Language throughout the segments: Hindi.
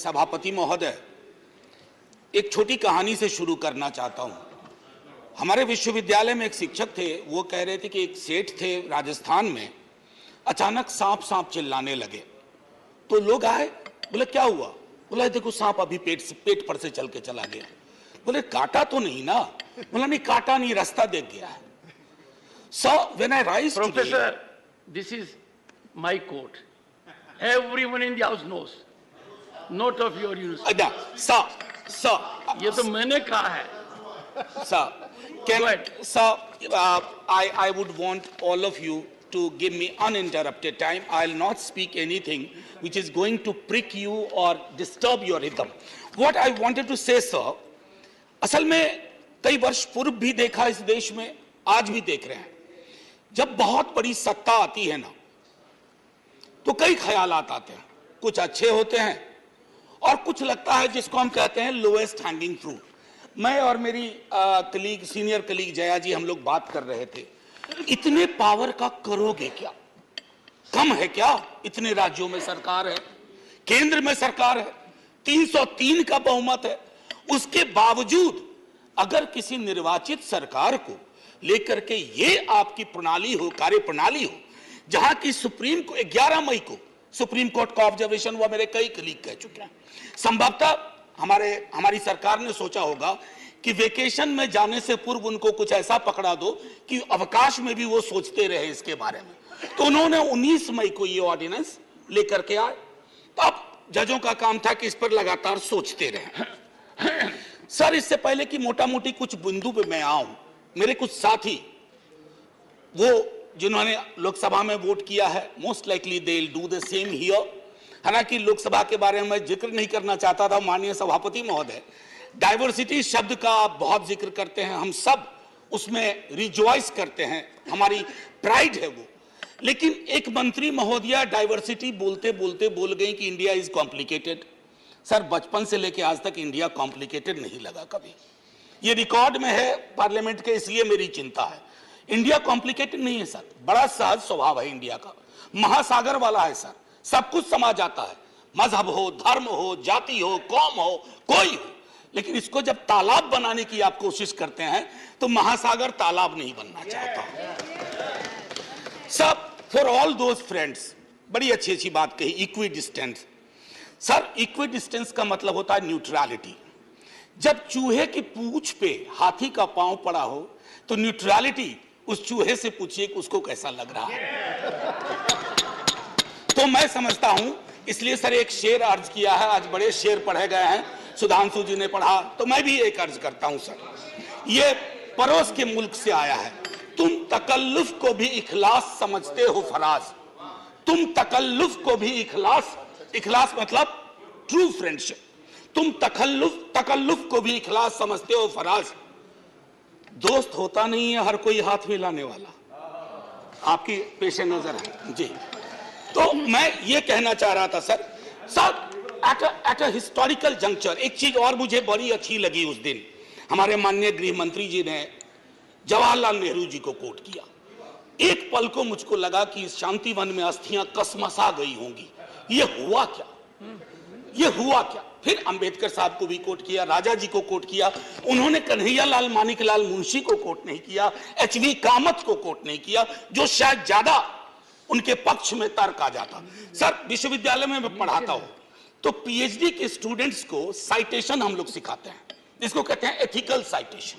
सभापति महोदय, एक छोटी कहानी से शुरू करना चाहता हूं। हमारे विश्वविद्यालय में एक शिक्षक थे, वो कह रहे थे कि एक सेठ थे राजस्थान में, अचानक सांप सांप चिल्लाने लगे। तो लोग आए, बोले क्या हुआ? बोला देखो सांप अभी पेट पर से चल के चला गया। बोले काटा तो नहीं ना? बोला नहीं काटा नहीं, रास्ता देख गया है। So when I rise Professor, today, this is my court. Everyone in the house knows. Note of your use. sir, ये तो मैंने कहा है. sir, Go ahead. sir, I would want all of you to give me uninterrupted time. I'll not speak anything which is going to prick you or disturb your rhythm. What I wanted to say, sir, असल में कई वर्ष पूर्व भी देखा इस देश में, आज भी देख रहे हैं। जब बहुत बड़ी सत्ता आती है ना, तो कई ख्यालात आते हैं। कुछ अच्छे होते हैं और कुछ लगता है जिसको हम कहते हैं लोएस्ट हैंगिंग फ्रूट। मैं और मेरी सीनियर कलीग जया जी, हम लोग बात कर रहे थे, इतने पावर का करोगे क्या? कम है क्या? इतने राज्यों में सरकार है, केंद्र में सरकार है, 303 का बहुमत है। उसके बावजूद अगर किसी निर्वाचित सरकार को लेकर के ये आपकी प्रणाली हो, कार्य प्रणाली हो, जहां की सुप्रीम को 11 मई को सुप्रीम कोर्ट का ऑब्जर्वेशन हुआ, मेरे कई कलीग कह चुके हैं। संभवतः हमारी सरकार ने सोचा होगा कि वेकेशन में जाने से पूर्व उनको कुछ ऐसा पकड़ा दो कि अवकाश में भी वो सोचते रहे इसके बारे में। तो उन्होंने 19 मई को ये ऑर्डिनेंस लेकर के आए। तो अब जजों का काम था कि इस पर लगातार सोचते रहे। सर, इससे पहले कि मोटा मोटी कुछ बिंदु पे मैं आऊं, मेरे कुछ साथी वो जिन्होंने लोकसभा में वोट किया है, most likely they will do the same here. हालांकि लोकसभा के बारे में मैं जिक्र नहीं करना चाहता था, माननीय सभापति महोदय, डाइवर्सिटी शब्द का आप बहुत जिक्र करते हैं, हम सब उसमें रिजॉइस करते हैं, हमारी प्राइड है वो। लेकिन एक मंत्री महोदया डाइवर्सिटी बोलते बोलते बोल गई कि इंडिया इज कॉम्प्लिकेटेड। सर, बचपन से लेकर आज तक इंडिया कॉम्प्लिकेटेड नहीं लगा कभी। ये रिकॉर्ड में है पार्लियामेंट के, इसलिए मेरी चिंता है। इंडिया कॉम्प्लिकेटेड नहीं है सर, बड़ा सहज स्वभाव है इंडिया का, महासागर वाला है सर, सब कुछ समा जाता है, मजहब हो, धर्म हो, जाति हो, कौम हो, कोई हो। लेकिन इसको जब तालाब बनाने की आप कोशिश करते हैं तो महासागर तालाब नहीं बनना चाहता। सब फॉर ऑल दोज फ्रेंड्स, बड़ी अच्छी अच्छी बात कही, equi distance. Sir, equi distance का मतलब होता है न्यूट्रलिटी। जब चूहे की पूंछ पे हाथी का पांव पड़ा हो तो न्यूट्रलिटी, उस चूहे से पूछिए कि उसको कैसा लग रहा है। तो मैं समझता हूं, इसलिए सर एक शेर अर्ज किया है, आज बड़े शेर पढ़े गए हैं, सुधांशु जी ने पढ़ा, तो मैं भी एक अर्ज करता हूं सर। ये पड़ोस के मुल्क से आया है। तुम तकल्लुफ को भी इखलास समझते हो फराज, तुम तकल्लुफ को भी इखलास मतलब ट्रू फ्रेंडशिप, तुम तकल्लुफ को भी इखलास समझते हो फराज। दोस्त होता नहीं है हर कोई हाथ मिलाने वाला, आपकी पेशे नजर है जी। तो मैं ये कहना चाह रहा था sir, at a historical juncture एक चीज और मुझे बड़ी अच्छी लगी उस दिन, हमारे माननीय गृह मंत्री जी ने जवाहरलाल नेहरू जी को कोट किया। एक पल को मुझको लगा कि इस शांतिवन में अस्थियां कसमसा गई होंगी। ये हुआ क्या? ये हुआ क्या? फिर अंबेडकर साहब को भी कोट किया, राजा जी को कोट किया, उन्होंने कन्हैयालाल मानिकलाल मुंशी को कोट नहीं किया, एचवी कामत को कोट नहीं किया, जो शायद ज्यादा उनके पक्ष में तर्क आ जाता। सर, विश्वविद्यालय में मैं पढ़ाता हूं तो पीएचडी के स्टूडेंट्स को साइटेशन हम लोग सिखाते हैं, जिसको कहते हैं एथिकल साइटेशन।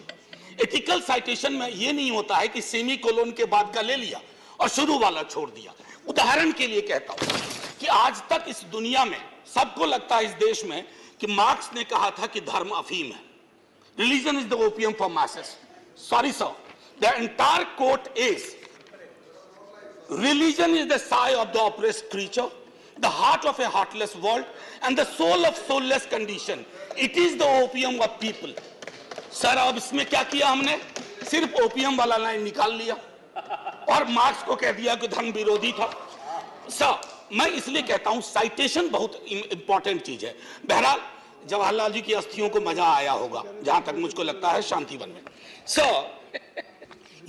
एथिकल साइटेशन में यह नहीं होता है कि सेमी कोलोन के बाद का ले लिया और शुरू वाला छोड़ दिया। उदाहरण के लिए कहता हूं कि आज तक इस दुनिया में सबको लगता है इस देश में कि मार्क्स ने कहा था कि धर्म अफीम है, religion is the opium for masses. Sorry sir, the entire quote is religion is the sigh of the oppressed creature, the heart of a heartless world, and the soul of soulless condition. It is the opium of people. Sir, अब इसमें क्या किया हमने? सिर्फ ओपियम वाला लाइन निकाल लिया और मार्क्स को कह दिया कि धर्म विरोधी था। सर, मैं इसलिए कहता हूं साइटेशन बहुत इंपॉर्टेंट चीज है। बहरहाल जवाहरलाल जी की अस्थियों को मजा आया होगा, जहां तक मुझको लगता है शांतिवन में। सर,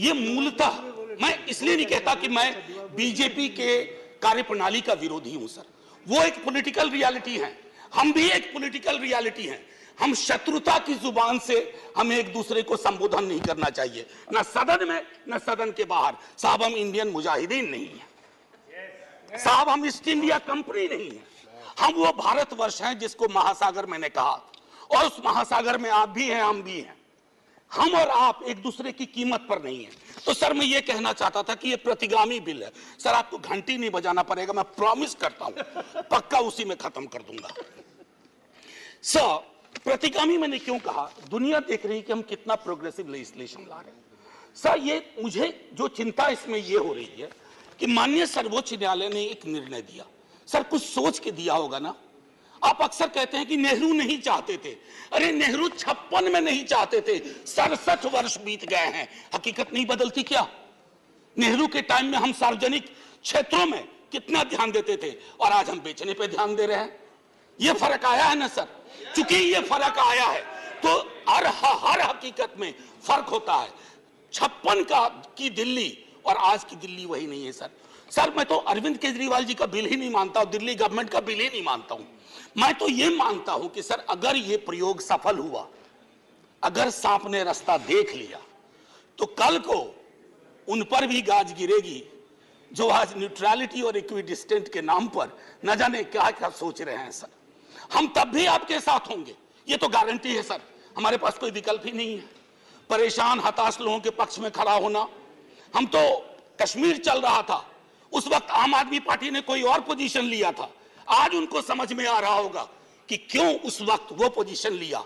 ये मूलतः मैं इसलिए नहीं कहता कि मैं बीजेपी के कार्यप्रणाली का विरोधी हूं सर, वो एक पॉलिटिकल रियलिटी है। हम भी एक पॉलिटिकल रियलिटी हैं। हम शत्रुता की जुबान से हमें एक दूसरे को संबोधन नहीं करना चाहिए, ना सदन में ना सदन के बाहर। साहब हम इंडियन मुजाहिदीन नहीं है साहब, हम ईस्ट इंडिया कंपनी नहीं है। हम वो भारतवर्ष हैं जिसको महासागर मैंने कहा, और उस महासागर में आप भी हैं, हम भी हैं। हम और आप एक दूसरे की कीमत पर नहीं है। तो सर मैं ये कहना चाहता था कि ये प्रतिगामी बिल है। सर आपको घंटी नहीं बजाना पड़ेगा, मैं प्रॉमिस करता हूं, पक्का उसी में खत्म कर दूंगा। सर प्रतिगामी मैंने क्यों कहा? दुनिया देख रही है कि हम कितना प्रोग्रेसिव लेजिस्लेशन ला रहे हैं। सर ये मुझे जो चिंता इसमें ये हो रही है कि माननीय सर्वोच्च न्यायालय ने एक निर्णय दिया। सर कुछ सोच के दिया होगा ना। आप अक्सर कहते हैं कि नेहरू नहीं चाहते थे। अरे नेहरू 56 में नहीं चाहते थे, 67 वर्ष बीत गए हैं, हकीकत नहीं बदलती क्या? नेहरू के टाइम में हम सार्वजनिक क्षेत्रों में कितना ध्यान देते थे और आज हम बेचने पे ध्यान दे रहे हैं। ये फर्क आया है ना सर। चूंकि ये फर्क आया है तो हर हकीकत में फर्क होता है। 56 की दिल्ली और आज की दिल्ली वही नहीं है सर। सर मैं तो अरविंद केजरीवाल जी का बिल ही नहीं मानता हूं, दिल्ली गवर्नमेंट का बिल ही नहीं मानता हूं। मैं तो ये मानता हूं कि सर अगर ये प्रयोग सफल हुआ, अगर सांप ने रास्ता देख लिया, तो कल को उन पर भी गाज गिरेगी जो आज न्यूट्रलिटी और इक्विडिस्टेंट के नाम पर न जाने क्या क्या सोच रहे हैं। सर हम तब भी आपके साथ होंगे, ये तो गारंटी है सर। हमारे पास कोई विकल्प ही नहीं है। परेशान हताश लोगों के पक्ष में खड़ा होना। हम तो कश्मीर चल रहा था, उस वक्त आम आदमी पार्टी ने कोई और पोजीशन लिया था। आज उनको समझ में आ रहा होगा कि क्यों उस वक्त वो पोजीशन लिया।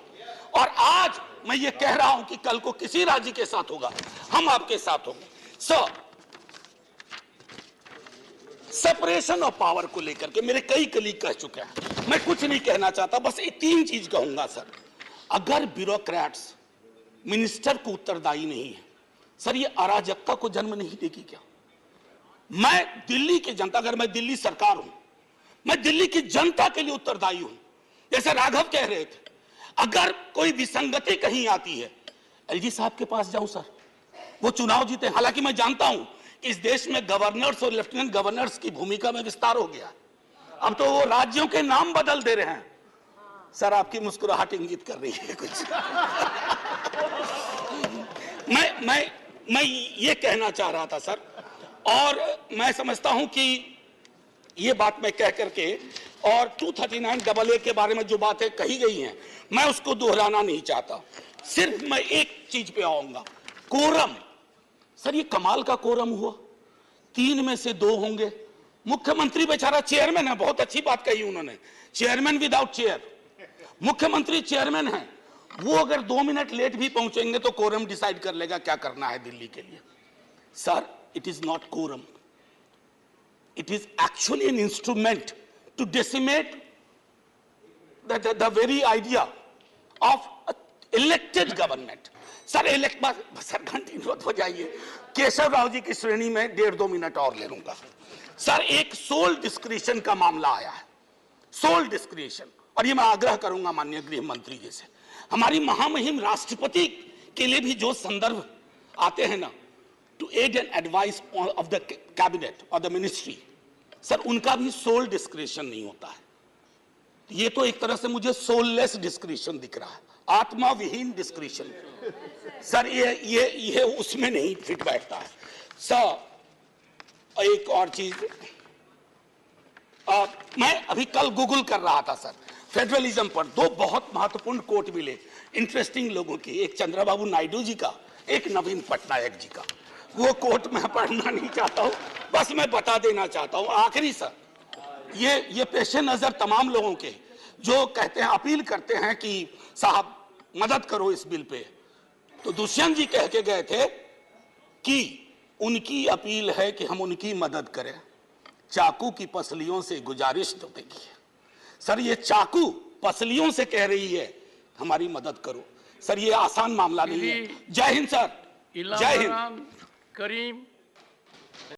और आज मैं ये कह रहा हूं कि कल को किसी राज्य के साथ होगा, हम आपके साथ होंगे। सर सेपरेशन ऑफ पावर को लेकर के मेरे कई कलीग कह चुके हैं, मैं कुछ नहीं कहना चाहता, बस ये 3 चीज कहूंगा सर। अगर ब्यूरोक्रेट्स मिनिस्टर को उत्तरदायी नहीं है, सर ये अराजकता को जन्म नहीं देगी क्या? मैं दिल्ली की जनता, अगर मैं दिल्ली सरकार हूं, मैं दिल्ली की जनता के लिए उत्तरदायी हूं। जैसे राघव कह रहे थे, अगर कोई विसंगति कहीं आती है, एलजी साहब के पास जाऊं सर, वो चुनाव जीते। हालांकि मैं जानता हूं कि इस देश में गवर्नर्स और लेफ्टिनेंट गवर्नर्स की भूमिका में विस्तार हो गया, अब तो वो राज्यों के नाम बदल दे रहे हैं। सर आपकी मुस्कुराहट इंगित कर रही है कुछ। मैं ये कहना चाह रहा था सर, और मैं समझता हूं कि ये बात मैं कह करके, और 239AA के बारे में जो बातें कही गई हैं मैं उसको दोहराना नहीं चाहता। सिर्फ मैं एक चीज पे आऊंगा, कोरम। सर ये कमाल का कोरम हुआ, 3 में से 2 होंगे। मुख्यमंत्री बेचारा चेयरमैन है, बहुत अच्छी बात कही उन्होंने, चेयरमैन विदाउट चेयर। मुख्यमंत्री चेयरमैन है, वो अगर 2 मिनट लेट भी पहुंचेंगे तो कोरम डिसाइड कर लेगा क्या करना है दिल्ली के लिए। Sir it is not quorum, it is actually an instrument to decimate the very idea of elected government. Sir sir घंटी मत हो जाइए, केशव राव जी की श्रेणी में 1.5-2 मिनट और ले लूंगा। सर एक सोल डिस्क्रिशन का मामला आया है, सोल डिस्क्रिशन, और ये मैं आग्रह करूंगा माननीय गृह मंत्री जी से, हमारी महामहिम राष्ट्रपति के लिए भी जो संदर्भ आते हैं ना, to aid and advise of the cabinet or the ministry, sir उनका भी सोल डिस्क्रिशन नहीं होता है। ये तो एक तरह से मुझे सोललेस डिस्क्रिशन दिख रहा है, आत्मा विहीन डिस्क्रिशन। सर ये उसमें नहीं फिट बैठता है। सर एक और चीज, मैं अभी कल गूगल कर रहा था सर, फेडरलिज्म पर 2 बहुत महत्वपूर्ण कोट मिले इंटरेस्टिंग लोगों के, एक चंद्रबाबू नायडू जी का, एक नवीन पटनायक जी का। वो कोट मैं पढ़ना नहीं चाहता हूं, बस मैं बता देना चाहता हूं। आखिरी सर, ये पेशे नजर तमाम लोगों के जो कहते हैं, अपील करते हैं कि साहब मदद करो इस बिल पे, तो दुष्यंत जी कह के गए थे कि उनकी अपील है कि हम उनकी मदद करें, चाकू की पसलियों से गुजारिश तो देखिए। सर ये चाकू पसलियों से कह रही है हमारी मदद करो। सर ये आसान मामला नहीं है। जय हिंद सर, जय हिंद। करीम